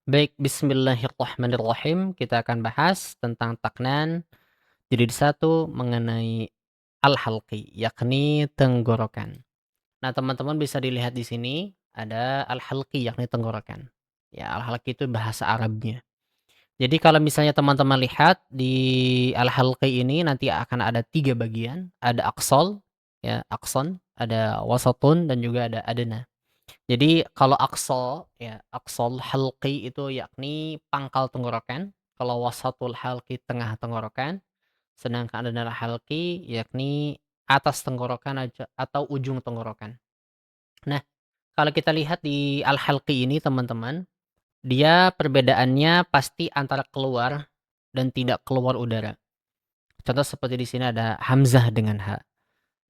Baik, bismillahirrahmanirrahim. Kita akan bahas tentang taknan jilid 1 mengenai al-halqi, yakni tenggorokan. Nah, teman-teman bisa dilihat di sini ada al-halqi, yakni tenggorokan. Ya, al-halqi itu bahasa Arabnya. Jadi kalau misalnya teman-teman lihat di al-halqi ini nanti akan ada 3 bagian, ada aqsal, ya, aqsan, ada wasatun dan juga ada adna. Jadi kalau aqsa, ya, aqsal halqi itu yakni pangkal tenggorokan, kalau wasatul halqi tengah tenggorokan, sedangkan adnal halqi yakni atas tenggorokan aja atau ujung tenggorokan. Nah, kalau kita lihat di al-halqi ini teman-teman, dia perbedaannya pasti antara keluar dan tidak keluar udara. Contoh seperti di sini ada hamzah dengan ha.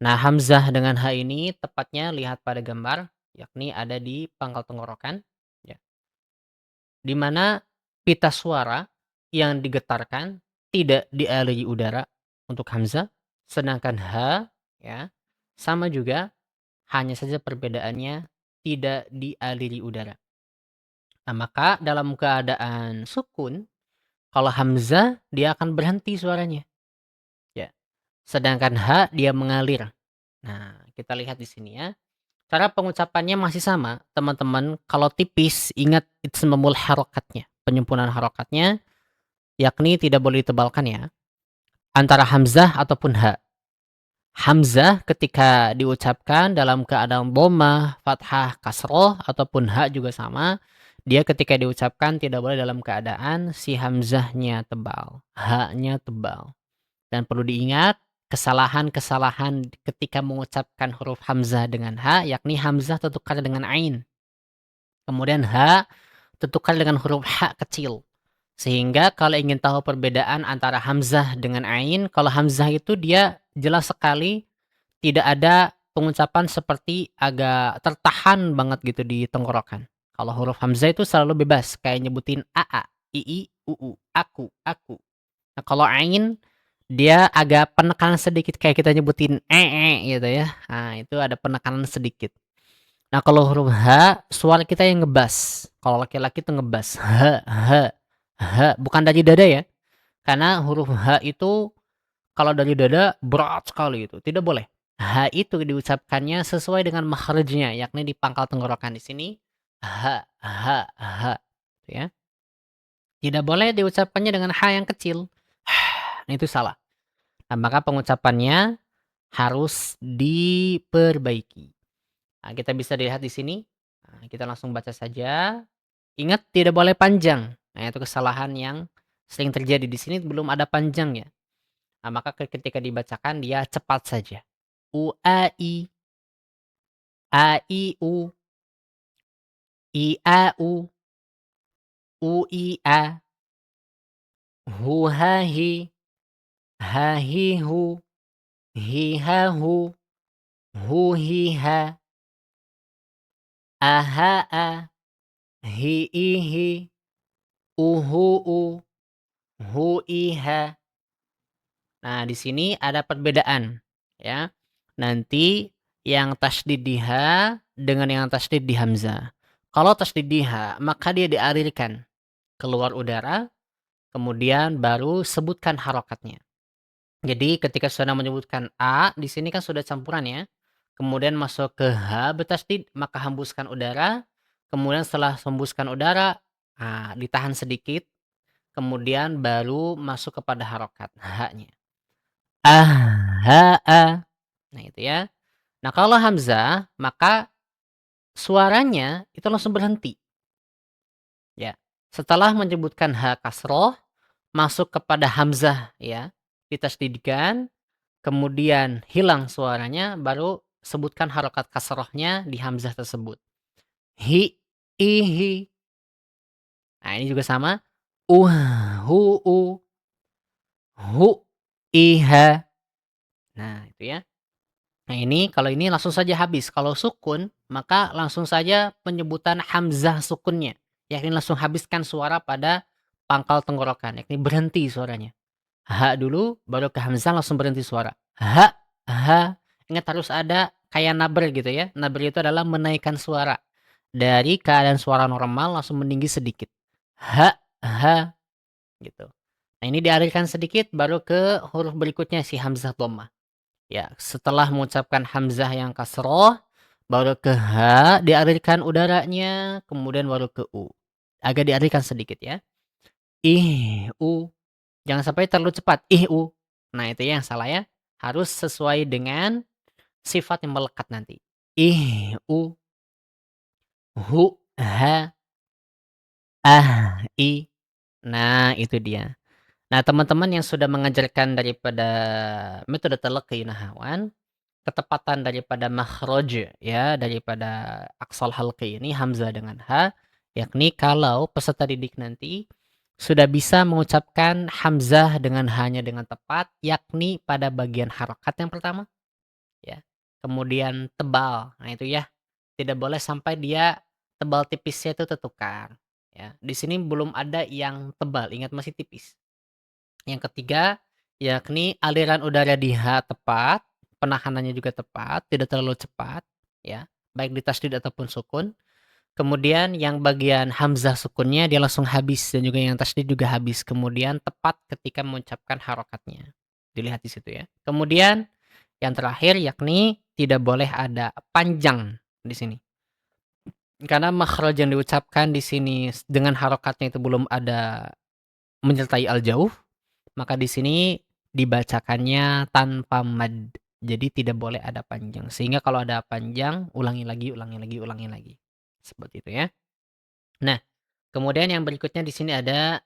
Nah, hamzah dengan ha ini tepatnya lihat pada gambar, yakni ada di pangkal tenggorokan, ya. Di mana pita suara yang digetarkan tidak dialiri udara untuk hamzah, sedangkan ha, ya, sama juga, hanya saja perbedaannya tidak dialiri udara. Nah, maka dalam keadaan sukun, kalau hamzah dia akan berhenti suaranya, ya. Sedangkan ha dia mengalir. Nah, kita lihat di sini ya. Cara pengucapannya masih sama, teman-teman. Kalau tipis, ingat itsmamul harokatnya, penyempurnaan harokatnya, yakni tidak boleh ditebalkan ya, antara hamzah ataupun ha. Hamzah ketika diucapkan dalam keadaan dhammah, fathah, kasroh, ataupun ha juga sama, dia ketika diucapkan tidak boleh dalam keadaan si hamzahnya tebal, ha-nya tebal. Dan perlu diingat, kesalahan-kesalahan ketika mengucapkan huruf hamzah dengan ha, yakni hamzah tertukar dengan ain. Kemudian ha tertukar dengan huruf ha kecil. Sehingga kalau ingin tahu perbedaan antara hamzah dengan ain, kalau hamzah itu dia jelas sekali tidak ada pengucapan seperti agak tertahan banget gitu di tenggorokan. Kalau huruf hamzah itu selalu bebas, kayak nyebutin aa, ii, uu, aku. Nah, kalau ain dia agak penekanan sedikit kayak kita nyebutin gitu ya. Nah, itu ada penekanan sedikit. Nah, kalau huruf H, suara kita yang ngebas. Kalau laki-laki itu ngebas. Bukan dari dada ya. Karena huruf H itu kalau dari dada berat sekali itu. Tidak boleh. H itu diucapkannya sesuai dengan makhrajnya, yakni di pangkal tenggorokan di sini. H. Gitu ya. Tidak boleh diucapkannya dengan H yang kecil. Nah, itu salah. Nah, maka pengucapannya harus diperbaiki. Nah, kita bisa dilihat di sini. Nah, kita langsung baca saja. Ingat tidak boleh panjang. Nah, itu kesalahan yang sering terjadi di sini belum ada panjang ya. Nah, maka ketika dibacakan dia cepat saja. U a i u, a i a, hu ha hi hu, hi ha hu, hi ha, a, hi i hi, u, hu i ha. Nah, di sini ada perbedaan ya. Nanti yang tasydid di ha dengan yang tasydid di hamzah. Kalau tasydid di ha, maka dia dialirkan keluar udara, kemudian baru sebutkan harokatnya. Jadi ketika sudah menyebutkan a, di sini kan sudah campuran ya. Kemudian masuk ke ha bertasydid, maka hembuskan udara. Kemudian setelah hembuskan udara, ditahan sedikit, kemudian baru masuk kepada harokat ha-nya. Ah. Nah, itu ya. Nah, kalau hamzah, maka suaranya itu langsung berhenti. Ya. Setelah menyebutkan ha kasroh, masuk kepada hamzah ya, ditasdidkan, kemudian hilang suaranya, baru sebutkan harokat kasrohnya di hamzah tersebut. Hi, ihi. Nah, ini juga sama. Hu, hu, iha. Nah, itu ya. Nah, ini kalau ini langsung saja habis. Kalau sukun, maka langsung saja penyebutan hamzah sukunnya. Yakni langsung habiskan suara pada pangkal tenggorokan. Yakni berhenti suaranya. Ha dulu, baru ke hamzah langsung berhenti suara. Ha. Ingat harus ada kayak naber gitu ya. Naber itu adalah menaikkan suara. Dari keadaan suara normal langsung meninggi sedikit. ha, ha, gitu. Nah, ini dialihkan sedikit baru ke huruf berikutnya si hamzah dhammah. Ya, setelah mengucapkan hamzah yang kasroh, baru ke ha, dialirkan udaranya, kemudian baru ke u. Agak dialirkan sedikit ya. U. Jangan sampai terlalu cepat. U. Nah, itu ya yang salah ya. Harus sesuai dengan sifat yang melekat nanti. U. Hu. Ha. I. Nah, itu dia. Nah, teman-teman yang sudah mengajarkan daripada metode talaqi nahawan, ketepatan daripada makhraj ya, daripada aqsal halqi ini hamzah dengan ha, yakni kalau peserta didik nanti sudah bisa mengucapkan hamzah dengan hanya dengan tepat, yakni pada bagian harokat yang pertama, ya. Kemudian tebal. Nah, itu ya. Tidak boleh sampai dia tebal tipisnya itu tertukar, ya. Di sini belum ada yang tebal, ingat masih tipis. Yang ketiga, yakni aliran udara di H tepat, penahanannya juga tepat, tidak terlalu cepat, ya, baik di tasdid ataupun sukun. Kemudian yang bagian hamzah sukunnya dia langsung habis dan juga yang tasdid juga habis. Kemudian tepat ketika mengucapkan harokatnya. Dilihat di situ ya. Kemudian yang terakhir yakni tidak boleh ada panjang di sini. Karena makhraj yang diucapkan di sini dengan harokatnya itu belum ada menyertai al-jauh, maka di sini dibacakannya tanpa mad. Jadi tidak boleh ada panjang. Sehingga kalau ada panjang, ulangi lagi, ulangi lagi, ulangi lagi. Seperti itu ya. Nah, kemudian yang berikutnya di sini ada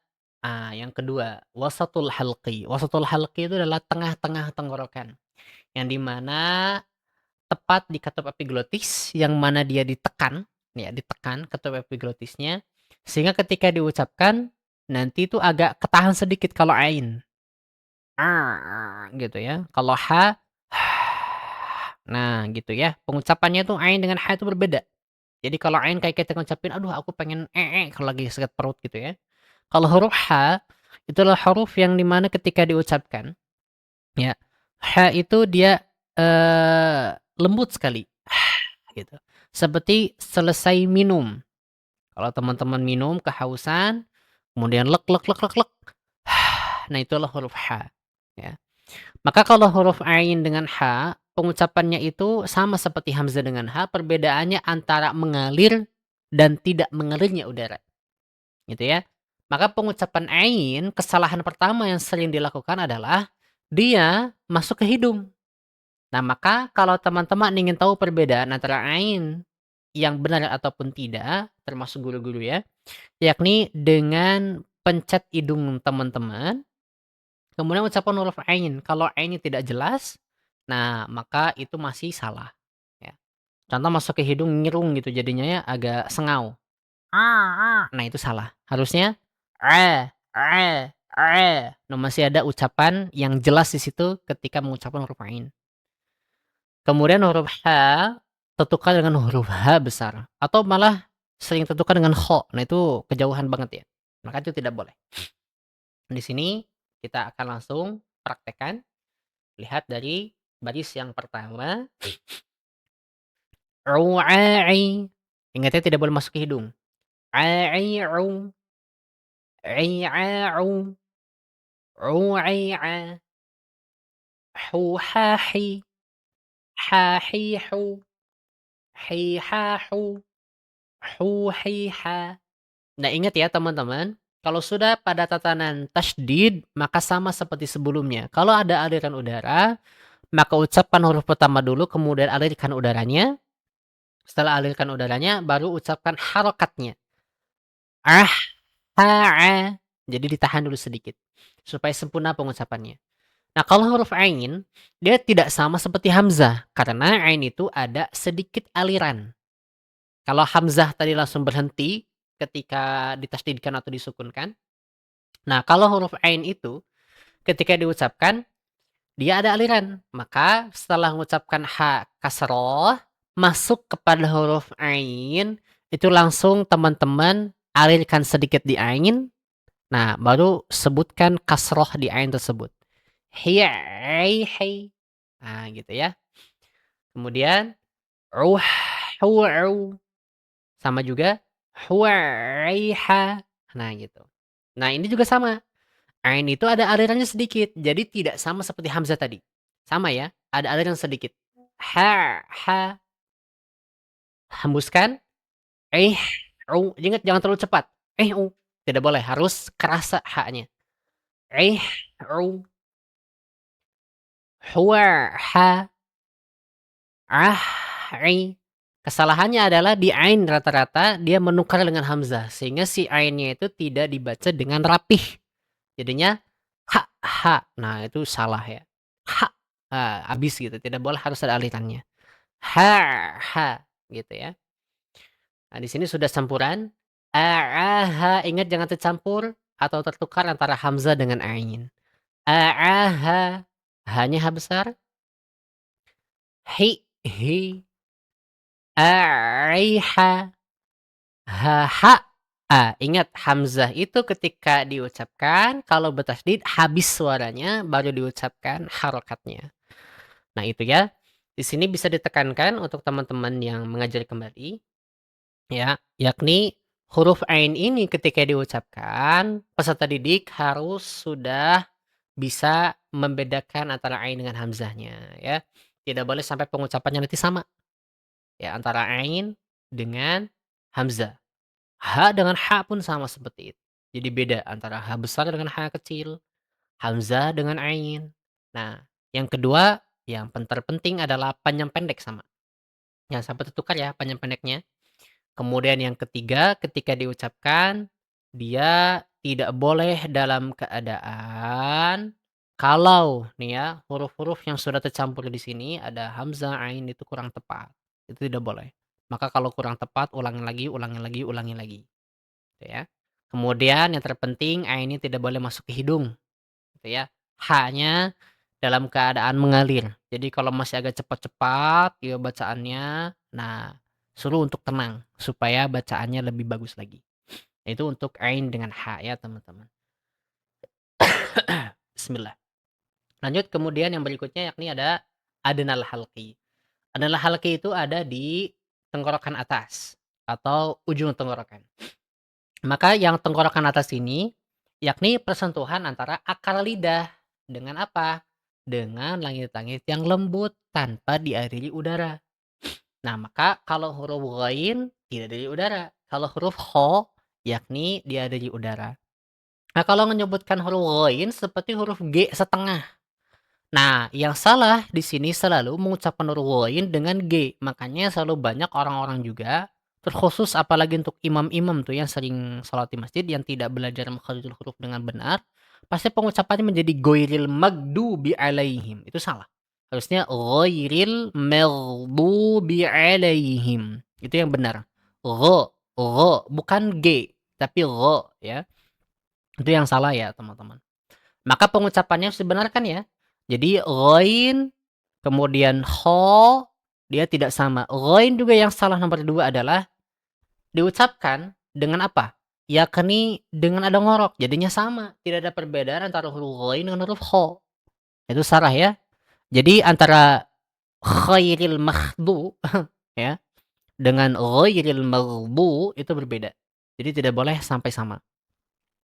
yang kedua, wasatul halqi. Wasatul halqi itu adalah tengah-tengah tenggorokan. Yang dimana tepat di katup epiglotis, yang mana dia ditekan, ya ditekan katup epiglotisnya, sehingga ketika diucapkan nanti itu agak ketahan sedikit kalau ain. Gitu ya. Kalau ha, nah gitu ya. Pengucapannya tuh ain dengan ha itu berbeda. Jadi kalau ain kayak kita ngucapin, aduh aku pengen kalau lagi sakit perut gitu ya. Kalau huruf ha, itulah huruf yang dimana ketika diucapkan, ya, ha itu dia lembut sekali. Gitu. Seperti selesai minum. Kalau teman-teman minum kehausan, kemudian lek lek lek lek lek. Nah, itulah huruf ha, ya. Maka kalau huruf ain dengan ha, pengucapannya itu sama seperti hamzah dengan ha, perbedaannya antara mengalir dan tidak mengalirnya udara. Gitu ya. Maka pengucapan ain, kesalahan pertama yang sering dilakukan adalah dia masuk ke hidung. Nah, maka kalau teman-teman ingin tahu perbedaan antara ain yang benar ataupun tidak, termasuk guru-guru ya, yakni dengan pencet hidung teman-teman, kemudian ucapan huruf ain. Kalau ainnya tidak jelas, nah maka itu masih salah, ya. Contoh masuk ke hidung ngirung gitu jadinya ya agak sengau. Nah itu salah. Harusnya nah masih ada ucapan yang jelas di situ ketika mengucapkan huruf ain. Kemudian huruf ha tertukar dengan huruf h besar atau malah sering tertukar dengan kho. Nah itu kejauhan banget ya. Maka itu tidak boleh. Di sini kita akan langsung praktekkan. Lihat dari baris yang pertama. Ru'a'i. Ingat ya tidak boleh masuk ke hidung. A'i'u. I'a'u. Ru'i'a. Huhahi. Hahihu. Hihahu. Huhiha. Nah, ingat ya teman-teman, kalau sudah pada tatanan tasydid, maka sama seperti sebelumnya. Kalau ada aliran udara, maka ucapkan huruf pertama dulu, kemudian alirkan udaranya. Setelah alirkan udaranya, baru ucapkan harokatnya. Ha'a. Jadi ditahan dulu sedikit, supaya sempurna pengucapannya. Nah, kalau huruf ain, dia tidak sama seperti hamzah, karena ain itu ada sedikit aliran. Kalau hamzah tadi langsung berhenti ketika ditasdidkan atau disukunkan. Nah, kalau huruf ain itu ketika diucapkan dia ada aliran. Maka setelah mengucapkan ha kasroh masuk kepada huruf ain itu langsung teman-teman alirkan sedikit di ain. Nah, baru sebutkan kasroh di ain tersebut. Hiya hi. Nah, gitu ya. Kemudian ruh. Sama juga huwaiha. Nah gitu. Nah ini juga sama, ain itu ada alirannya sedikit, jadi tidak sama seperti hamzah tadi. Sama ya, ada aliran sedikit. Ha, hembuskan, eh, ingat jangan terlalu cepat. Tidak boleh, harus kerasa ha-nya. Eh, huwa, ha, ah, Kesalahannya adalah di ain rata-rata dia menukar dengan hamzah, sehingga si ainnya itu tidak dibaca dengan rapih. Jadinya ha, ha. Nah, itu salah ya. Ha, habis gitu, tidak boleh, harus ada alirannya. Ha, gitu ya. Nah, di sini sudah campuran. Ingat jangan tercampur atau tertukar antara hamzah dengan ain. A'aha, hanya ha besar. Hi, aiha, ha. Ingat hamzah itu ketika diucapkan kalau bertasydid habis suaranya baru diucapkan harokatnya. Nah, itu ya. Di sini bisa ditekankan untuk teman-teman yang mengajar kembali ya, yakni huruf ain ini ketika diucapkan peserta didik harus sudah bisa membedakan antara ain dengan hamzahnya ya. Tidak boleh sampai pengucapannya nanti sama ya antara ain dengan hamzah. Ha dengan ha pun sama seperti itu. Jadi beda antara ha besar dengan ha kecil, hamzah dengan ain. Nah, yang kedua yang terpenting adalah panjang pendek sama. Jangan sampai tertukar ya panjang pendeknya. Kemudian yang ketiga, ketika diucapkan, dia tidak boleh dalam keadaan kalau nih ya, huruf-huruf yang sudah tercampur di sini ada hamzah, ain itu kurang tepat. Itu tidak boleh. Maka kalau kurang tepat, ulangi lagi, ulangi lagi, ulangi lagi. Gitu ya. Kemudian yang terpenting, ain ini tidak boleh masuk ke hidung. Gitu ya. H-nya dalam keadaan mengalir. Jadi kalau masih agak cepat-cepat ya bacaannya, nah suruh untuk tenang supaya bacaannya lebih bagus lagi. Itu untuk ain dengan ha ya teman-teman. Bismillah. Lanjut kemudian yang berikutnya yakni ada adnal halqi. Adnal halqi itu ada di tenggorokan atas atau ujung tenggorokan. Maka yang tenggorokan atas ini yakni persentuhan antara akar lidah dengan apa? Dengan langit-langit yang lembut tanpa diairi udara. Nah, maka kalau huruf ghain tidak dari udara. Kalau huruf kha yakni dia dari udara. Nah, kalau menyebutkan huruf ghain seperti huruf G setengah. Nah, yang salah di sini selalu mengucapkan huruf ghain dengan G. Makanya selalu banyak orang-orang juga, terkhusus apalagi untuk imam-imam tuh yang sering sholat di masjid yang tidak belajar makharijul huruf dengan benar, pasti pengucapannya menjadi ghairil maghdubi alaihim. Itu salah. Harusnya ghairil maghdubi alaihim. Itu yang benar. Bukan G, tapi gha ya. Itu yang salah ya, teman-teman. Maka pengucapannya harus dibenarkan ya. Jadi ghain, kemudian kha, dia tidak sama. Ghain juga yang salah nomor 2 adalah diucapkan dengan apa? Yakni dengan ada ngorok, jadinya sama. Tidak ada perbedaan antara huruf ghain dengan huruf kha. Itu salah ya. Jadi antara khairil maghdu ya, dengan ghairil maghdu itu berbeda. Jadi tidak boleh sampai sama.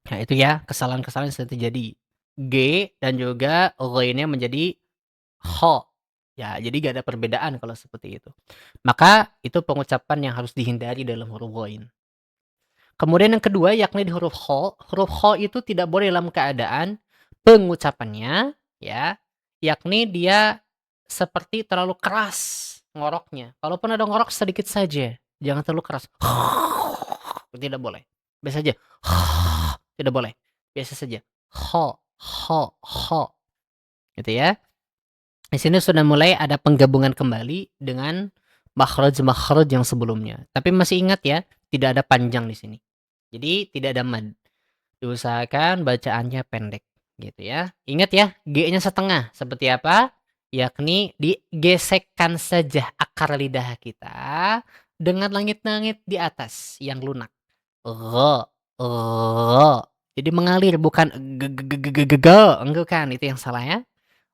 Nah itu ya, kesalahan-kesalahan yang sering terjadi. G dan juga ghainnya menjadi kha. Ya, jadi gak ada perbedaan kalau seperti itu. Maka itu pengucapan yang harus dihindari dalam huruf ghain. Kemudian yang kedua yakni di huruf kha. Huruf kha itu tidak boleh dalam keadaan pengucapannya ya, yakni dia seperti terlalu keras ngoroknya. Kalaupun ada ngorok sedikit saja, jangan terlalu keras. Tidak boleh. Biasa aja. Tidak boleh. Biasa saja. Kha, kha, kha. Gitu ya. Di sini sudah mulai ada penggabungan kembali dengan makhraj-makhraj yang sebelumnya. Tapi masih ingat ya, tidak ada panjang di sini. Jadi tidak ada mad. Diusahakan bacaannya pendek gitu ya. Ingat ya, G-nya setengah. Seperti apa? Yakni digesekkan saja akar lidah kita dengan langit-langit di atas yang lunak. Gha, gha. Jadi mengalir bukan enggak kan, itu yang salah ya.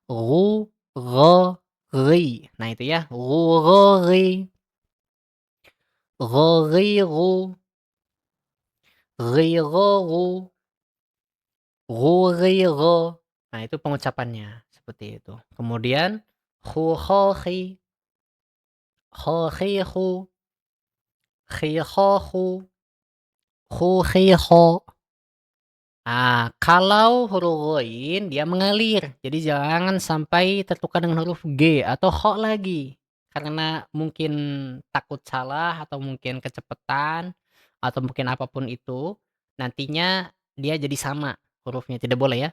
Ru, gha, ri. Nah itu ya, ru, ri, ru. Ghighaghu, ghughighah. Nah, itu pengucapannya, seperti itu. Kemudian khukhakhi, khakhikhu, khikhakhu, khukhikha. Kalau huruf ghain dia mengalir, jadi jangan sampai tertukar dengan huruf G atau kha lagi. Karena mungkin takut salah atau mungkin kecepatan atau mungkin apapun itu, nantinya dia jadi sama hurufnya, tidak boleh ya.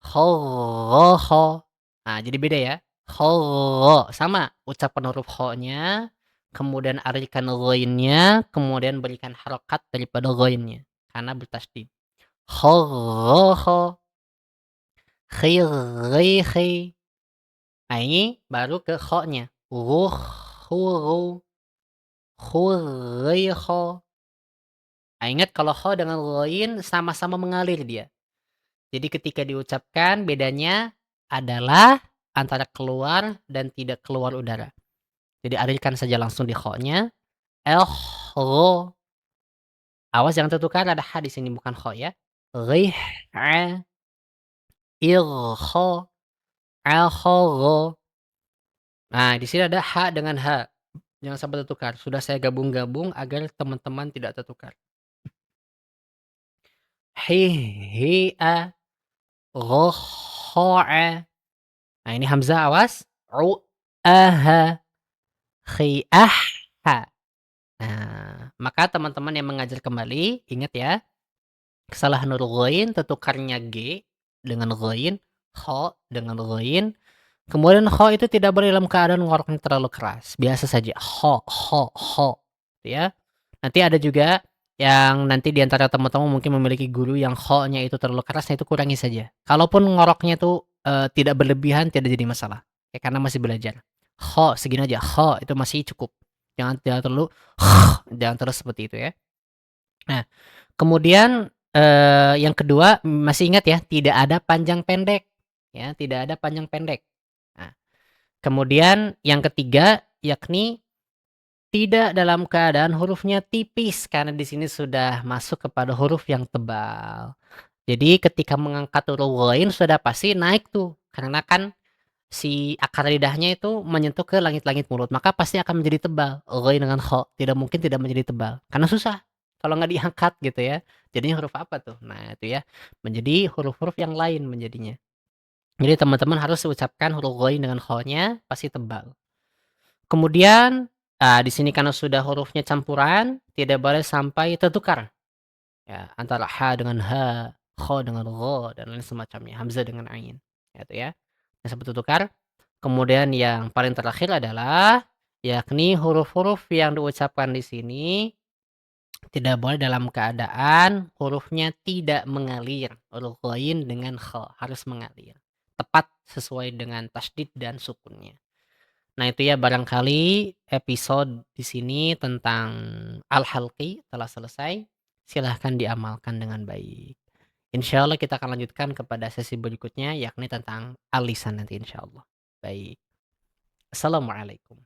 Kha, kha. Jadi beda ya. Kha, sama ucapan huruf kha-nya, kemudian alirkan ghainnya, kemudian berikan harokat daripada ghainnya karena bertasydid. Kha, khi. Ini baru ke kha-nya. Ghukh, khughu, khughikha. Ingat kalau kha dengan ghain sama-sama mengalir dia. Jadi ketika diucapkan bedanya adalah antara keluar dan tidak keluar udara. Jadi alirkan saja langsung di kha-nya. Gho. Awas jangan tertukar ada ha di sini bukan kha ya. Ghih, igha, akhagha. Nah, di sini ada ha dengan ha. Jangan sampai tertukar. Sudah saya gabung-gabung agar teman-teman tidak tertukar. Hi'a, ghakha'a. Nah, ini hamzah awas. Ru'aha, khi'ahha. Nah, maka teman-teman yang mengajar kembali, ingat ya, kesalahan huruf ghain tertukarnya G dengan ghain, kha dengan ghain. Kemudian kha itu tidak boleh dalam keadaan ngoroknya terlalu keras. Biasa saja kha, gitu ya. Nanti ada juga yang nanti di antara teman-teman mungkin memiliki guru yang kha-nya itu terlalu keras, nah itu kurangi saja. Kalaupun ngoroknya itu, tidak berlebihan tidak jadi masalah. Ya karena masih belajar. Kha segini aja, kha itu masih cukup. Jangan terlalu jangan terus seperti itu ya. Nah, kemudian, yang kedua masih ingat ya, tidak ada panjang pendek, ya, tidak ada panjang pendek. Nah, kemudian yang ketiga yakni tidak dalam keadaan hurufnya tipis, karena di sini sudah masuk kepada huruf yang tebal. Jadi ketika mengangkat huruf ghain sudah pasti naik tuh, karena kan si akar lidahnya itu menyentuh ke langit-langit mulut, maka pasti akan menjadi tebal. Ghain dengan kha, tidak mungkin tidak menjadi tebal, karena susah kalau nggak diangkat gitu ya. Jadinya huruf apa tuh? Nah itu ya, menjadi huruf-huruf yang lain menjadinya. Jadi teman-teman harus ucapkan huruf ghain dengan kha-nya pasti tebal. Kemudian, di sini karena sudah hurufnya campuran, tidak boleh sampai tertukar. Ya, antara ha dengan ha, kha dengan gha, dan lain semacamnya, hamzah dengan ain. Gitu ya. Jangan sampai tertukar. Kemudian yang paling terakhir adalah yakni huruf-huruf yang diucapkan di sini tidak boleh dalam keadaan hurufnya tidak mengalir. Huruf ghain dengan kha harus mengalir. Tepat sesuai dengan tasydid dan sukunnya. Nah, itu ya barangkali episode di sini tentang al-halqi telah selesai. Silahkan diamalkan dengan baik. Insya Allah kita akan lanjutkan kepada sesi berikutnya yakni tentang al-lisan nanti insya Allah. Baik. Assalamualaikum.